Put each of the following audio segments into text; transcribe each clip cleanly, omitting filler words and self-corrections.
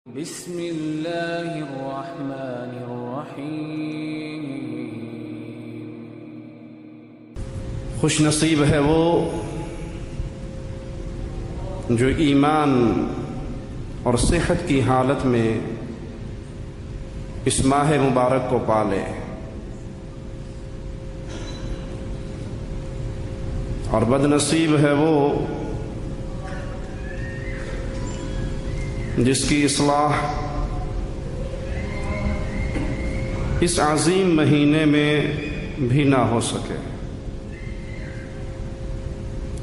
بسم اللہ الرحمن الرحیم۔ خوش نصیب ہے وہ جو ایمان اور صحت کی حالت میں اس ماہ مبارک کو پالے، اور بد نصیب ہے وہ جس کی اصلاح اس عظیم مہینے میں بھی نہ ہو سکے،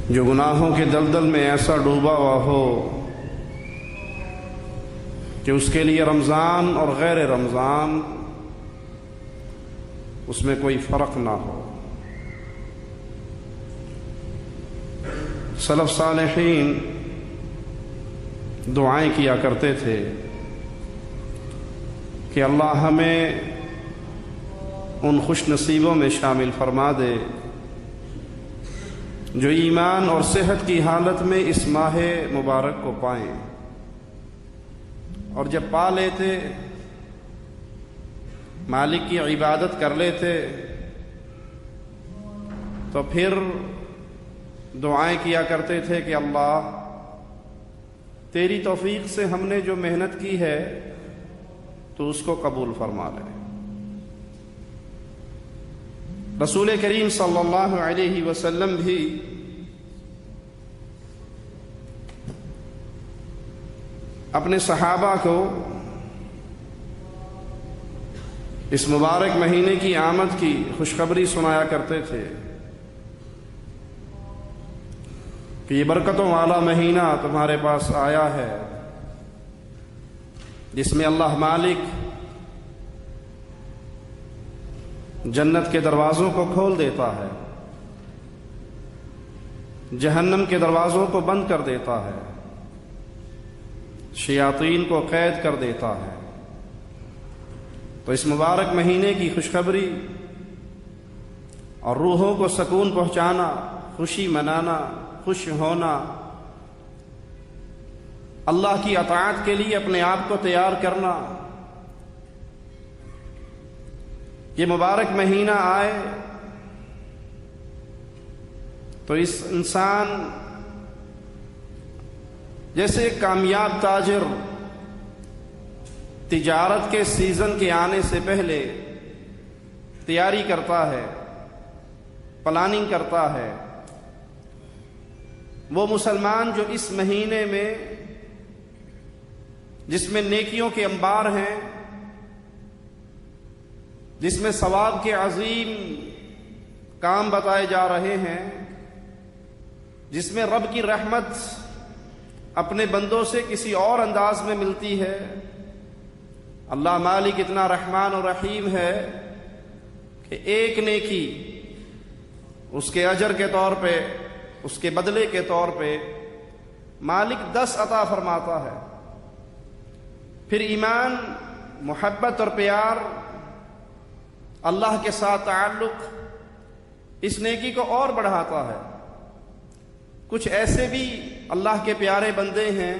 جو گناہوں کے دلدل میں ایسا ڈوبا ہوا ہو کہ اس کے لیے رمضان اور غیر رمضان اس میں کوئی فرق نہ ہو۔ سلف صالحین دعائیں کیا کرتے تھے کہ اللہ ہمیں ان خوش نصیبوں میں شامل فرما دے جو ایمان اور صحت کی حالت میں اس ماہ مبارک کو پائیں، اور جب پا لیتے مالک کی عبادت کر لیتے تو پھر دعائیں کیا کرتے تھے کہ اللہ تیری توفیق سے ہم نے جو محنت کی ہے تو اس کو قبول فرما لے۔ رسول کریم صلی اللہ علیہ وسلم بھی اپنے صحابہ کو اس مبارک مہینے کی آمد کی خوشخبری سنایا کرتے تھے کہ یہ برکتوں والا مہینہ تمہارے پاس آیا ہے، جس میں اللہ مالک جنت کے دروازوں کو کھول دیتا ہے، جہنم کے دروازوں کو بند کر دیتا ہے، شیاطین کو قید کر دیتا ہے۔ تو اس مبارک مہینے کی خوشخبری اور روحوں کو سکون پہنچانا، خوشی منانا، خوش ہونا، اللہ کی اطاعت کے لیے اپنے آپ کو تیار کرنا، یہ مبارک مہینہ آئے تو اس انسان جیسے ایک کامیاب تاجر تجارت کے سیزن کے آنے سے پہلے تیاری کرتا ہے، پلاننگ کرتا ہے، وہ مسلمان جو اس مہینے میں جس میں نیکیوں کے انبار ہیں، جس میں ثواب کے عظیم کام بتائے جا رہے ہیں، جس میں رب کی رحمت اپنے بندوں سے کسی اور انداز میں ملتی ہے، اللہ مالک اتنا رحمان و رحیم ہے کہ ایک نیکی اس کے اجر کے طور پہ، اس کے بدلے کے طور پہ مالک 10 عطا فرماتا ہے۔ پھر ایمان، محبت اور پیار، اللہ کے ساتھ تعلق اس نیکی کو اور بڑھاتا ہے۔ کچھ ایسے بھی اللہ کے پیارے بندے ہیں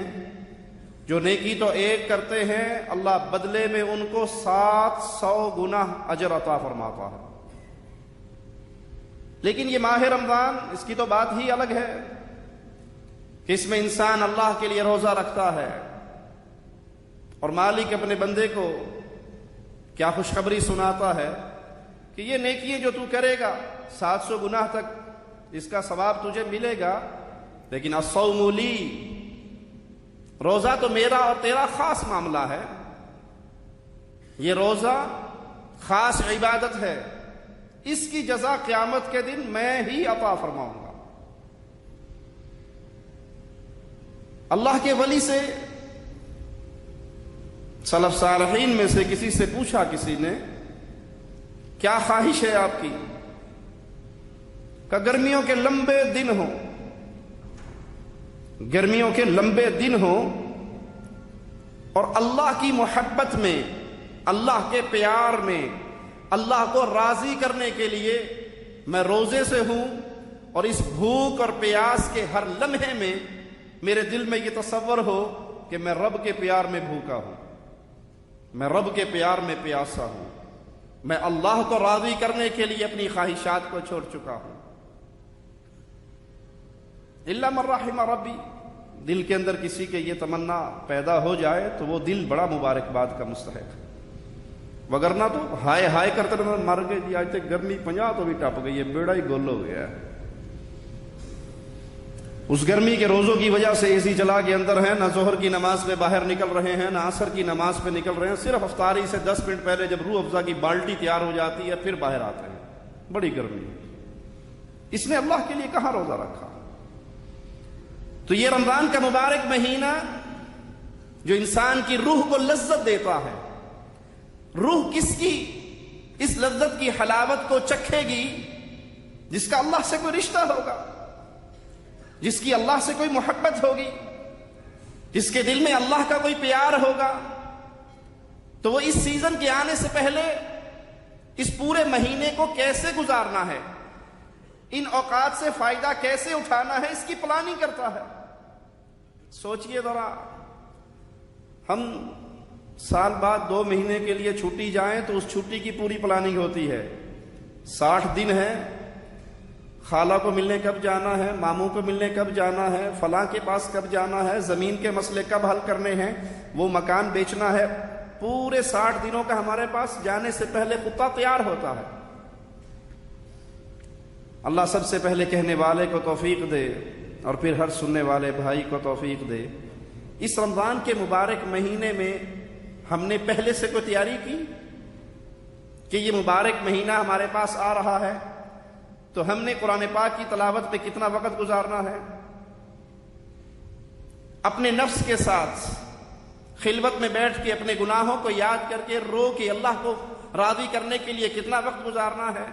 جو نیکی تو ایک کرتے ہیں، اللہ بدلے میں ان کو 700 گنا اجر عطا فرماتا ہے۔ لیکن یہ ماہ رمضان، اس کی تو بات ہی الگ ہے کہ اس میں انسان اللہ کے لیے روزہ رکھتا ہے، اور مالک اپنے بندے کو کیا خوشخبری سناتا ہے کہ یہ نیکیاں جو تو کرے گا 700 گناہ تک اس کا ثواب تجھے ملے گا، لیکن الصوم لی، روزہ تو میرا اور تیرا خاص معاملہ ہے، یہ روزہ خاص عبادت ہے، اس کی جزا قیامت کے دن میں ہی عطا فرماؤں گا۔ اللہ کے ولی سے، سلف صالحین میں سے کسی سے پوچھا کسی نے، کیا خواہش ہے آپ کی؟ کہ گرمیوں کے لمبے دن ہوں، گرمیوں کے لمبے دن ہوں، اور اللہ کی محبت میں، اللہ کے پیار میں، اللہ کو راضی کرنے کے لیے میں روزے سے ہوں، اور اس بھوک اور پیاس کے ہر لمحے میں میرے دل میں یہ تصور ہو کہ میں رب کے پیار میں بھوکا ہوں، میں رب کے پیار میں پیاسا ہوں، میں اللہ کو راضی کرنے کے لیے اپنی خواہشات کو چھوڑ چکا ہوں۔ الا من رحم ربی، دل کے اندر کسی کے یہ تمنا پیدا ہو جائے تو وہ دل بڑا مبارکباد کا مستحق ہے، وگرنہ تو ہائے ہائے کرتے رہتے مر گئے جی، آج تک گرمی 50 تو بھی ٹپ گئی ہے، بیڑا ہی گول ہو گیا ہے۔ اس گرمی کے روزوں کی وجہ سے اے سی چلا کے اندر ہیں، نہ ظہر کی نماز پہ باہر نکل رہے ہیں، نہ عصر کی نماز پہ نکل رہے ہیں، صرف افطاری سے 10 منٹ پہلے جب روح افزا کی بالٹی تیار ہو جاتی ہے پھر باہر آتے ہیں، بڑی گرمی۔ اس نے اللہ کے لیے کہاں روزہ رکھا؟ تو یہ رمضان کا مبارک مہینہ جو انسان کی روح کو لذت دیتا ہے، روح کس کی اس لذت کی حلاوت کو چکھے گی؟ جس کا اللہ سے کوئی رشتہ ہوگا، جس کی اللہ سے کوئی محبت ہوگی، جس کے دل میں اللہ کا کوئی پیار ہوگا، تو وہ اس سیزن کے آنے سے پہلے اس پورے مہینے کو کیسے گزارنا ہے، ان اوقات سے فائدہ کیسے اٹھانا ہے، اس کی پلاننگ کرتا ہے۔ سوچئے ذرا، ہم سال بعد 2 مہینے کے لیے چھٹی جائیں تو اس چھٹی کی پوری پلاننگ ہوتی ہے، 60 دن ہے، خالہ کو ملنے کب جانا ہے، ماموں کو ملنے کب جانا ہے، فلاں کے پاس کب جانا ہے، زمین کے مسئلے کب حل کرنے ہیں، وہ مکان بیچنا ہے، پورے 60 دنوں کا ہمارے پاس جانے سے پہلے خطہ تیار ہوتا ہے۔ اللہ سب سے پہلے کہنے والے کو توفیق دے اور پھر ہر سننے والے بھائی کو توفیق دے۔ اس رمضان کے مبارک مہینے میں ہم نے پہلے سے کوئی تیاری کی کہ یہ مبارک مہینہ ہمارے پاس آ رہا ہے تو ہم نے قرآن پاک کی تلاوت پہ کتنا وقت گزارنا ہے، اپنے نفس کے ساتھ خلوت میں بیٹھ کے اپنے گناہوں کو یاد کر کے رو کے اللہ کو راضی کرنے کے لیے کتنا وقت گزارنا ہے،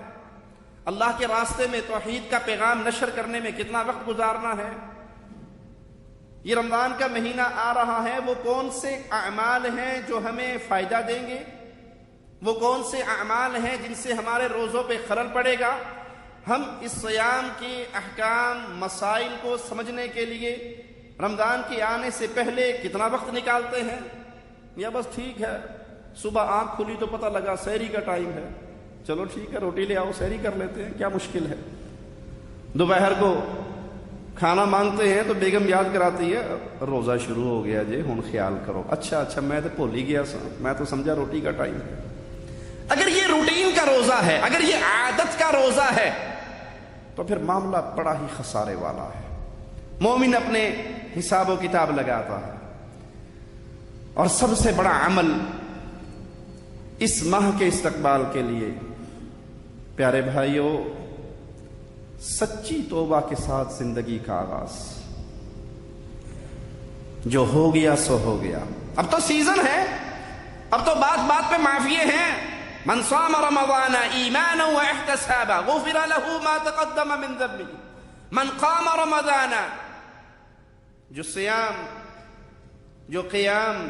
اللہ کے راستے میں توحید کا پیغام نشر کرنے میں کتنا وقت گزارنا ہے۔ یہ رمضان کا مہینہ آ رہا ہے، وہ کون سے اعمال ہیں جو ہمیں فائدہ دیں گے، وہ کون سے اعمال ہیں جن سے ہمارے روزوں پہ خلل پڑے گا۔ ہم اس صیام کے احکام مسائل کو سمجھنے کے لیے رمضان کے آنے سے پہلے کتنا وقت نکالتے ہیں، یا بس ٹھیک ہے صبح آنکھ کھلی تو پتہ لگا سحری کا ٹائم ہے، چلو ٹھیک ہے روٹی لے آؤ سحری کر لیتے ہیں، کیا مشکل ہے۔ دوپہر کو کھانا مانگتے ہیں تو بیگم یاد کراتی ہے روزہ شروع ہو گیا جی ہن خیال کرو، اچھا میں تو بھول ہی گیا سا، میں تو سمجھا روٹی کا ٹائم ہے۔ اگر یہ روٹین کا روزہ ہے، اگر یہ عادت کا روزہ ہے تو پھر معاملہ بڑا ہی خسارے والا ہے۔ مومن اپنے حساب و کتاب لگاتا ہے، اور سب سے بڑا عمل اس ماہ کے استقبال کے لیے پیارے بھائیوں سچی توبہ کے ساتھ زندگی کا آغاز۔ جو ہو گیا سو ہو گیا، اب تو سیزن ہے، اب تو بات بات پہ معافیے ہیں۔ من صام رمضان ایمانا واحتسابا غفر له ما تقدم من ذنبه من قام رمضان، جو صیام، جو قیام،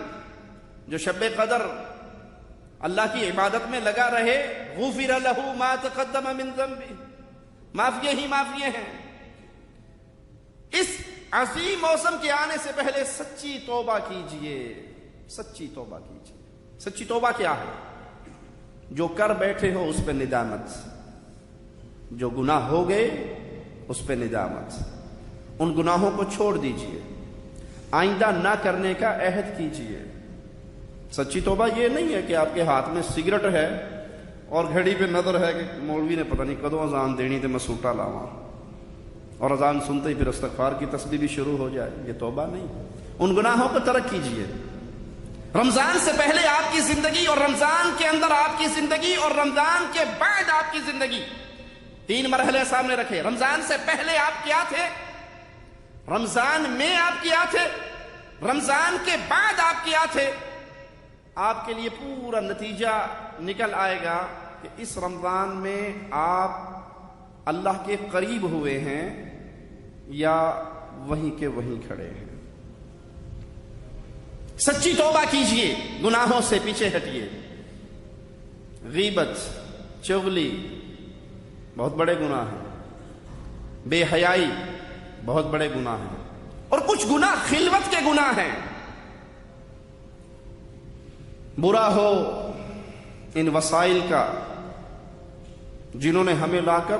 جو شب قدر اللہ کی عبادت میں لگا رہے، غفر له ما تقدم من ذنبه، معافیے ہی معافیے ہیں۔ اس عظیم موسم کے آنے سے پہلے سچی توبہ کیجئے، سچی توبہ کیجئے۔ سچی توبہ کیا ہے؟ جو کر بیٹھے ہو اس پہ ندامت، جو گناہ ہو گئے اس پہ ندامت، ان گناہوں کو چھوڑ دیجئے، آئندہ نہ کرنے کا عہد کیجئے۔ سچی توبہ یہ نہیں ہے کہ آپ کے ہاتھ میں سگریٹ ہے اور گھڑی پہ نظر ہے کہ مولوی نے پتہ نہیں کدوں اذان دینی تے میں سوٹا لاواں، اور اذان سنتے ہی پھر استغفار کی تسبیح بھی شروع ہو جائے، یہ توبہ نہیں۔ ان گناہوں کو ترک کیجئے۔ رمضان سے پہلے آپ کی زندگی، اور رمضان کے اندر آپ کی زندگی، اور رمضان کے بعد آپ کی زندگی، 3 مرحلے سامنے رکھے۔ رمضان سے پہلے آپ کیا تھے، رمضان میں آپ کیا تھے، رمضان کے بعد آپ کیا تھے۔ آپ کے لیے پورا نتیجہ نکل آئے گا کہ اس رمضان میں آپ اللہ کے قریب ہوئے ہیں یا وہیں کے وہیں کھڑے ہیں۔ سچی توبہ کیجئے، گناہوں سے پیچھے ہٹیے۔ غیبت، چغلی بہت بڑے گناہ ہیں، بے حیائی بہت بڑے گناہ ہیں، اور کچھ گناہ خلوت کے گناہ ہیں۔ برا ہو ان وسائل کا جنہوں نے ہمیں لا کر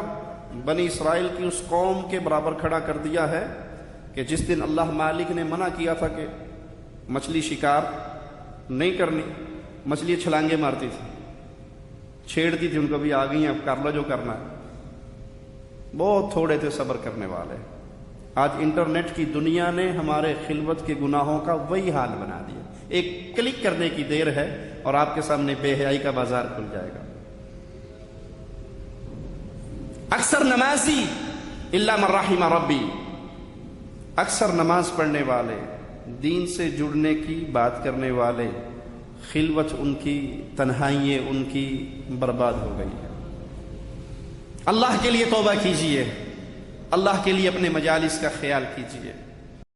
بنی اسرائیل کی اس قوم کے برابر کھڑا کر دیا ہے کہ جس دن اللہ مالک نے منع کیا تھا کہ مچھلی شکار نہیں کرنی، مچھلی چھلانگے مارتی تھی، چھیڑتی تھی ان کو، بھی آ گئی ہیں اب کر لو جو کرنا ہے۔ بہت تھوڑے تھے صبر کرنے والے۔ آج انٹرنیٹ کی دنیا نے ہمارے خلوت کے گناہوں کا وہی حال بنا دیا۔ ایک کلک کرنے کی دیر ہے اور آپ کے سامنے بے حیائی کا بازار کھل جائے گا۔ اکثر نمازی الا من رحم ربی، اکثر نماز پڑھنے والے، دین سے جڑنے کی بات کرنے والے، خلوت ان کی، تنہائییں ان کی برباد ہو گئی ہے۔ اللہ کے لیے توبہ کیجئے، اللہ کے لیے اپنے مجالس کا خیال کیجئے۔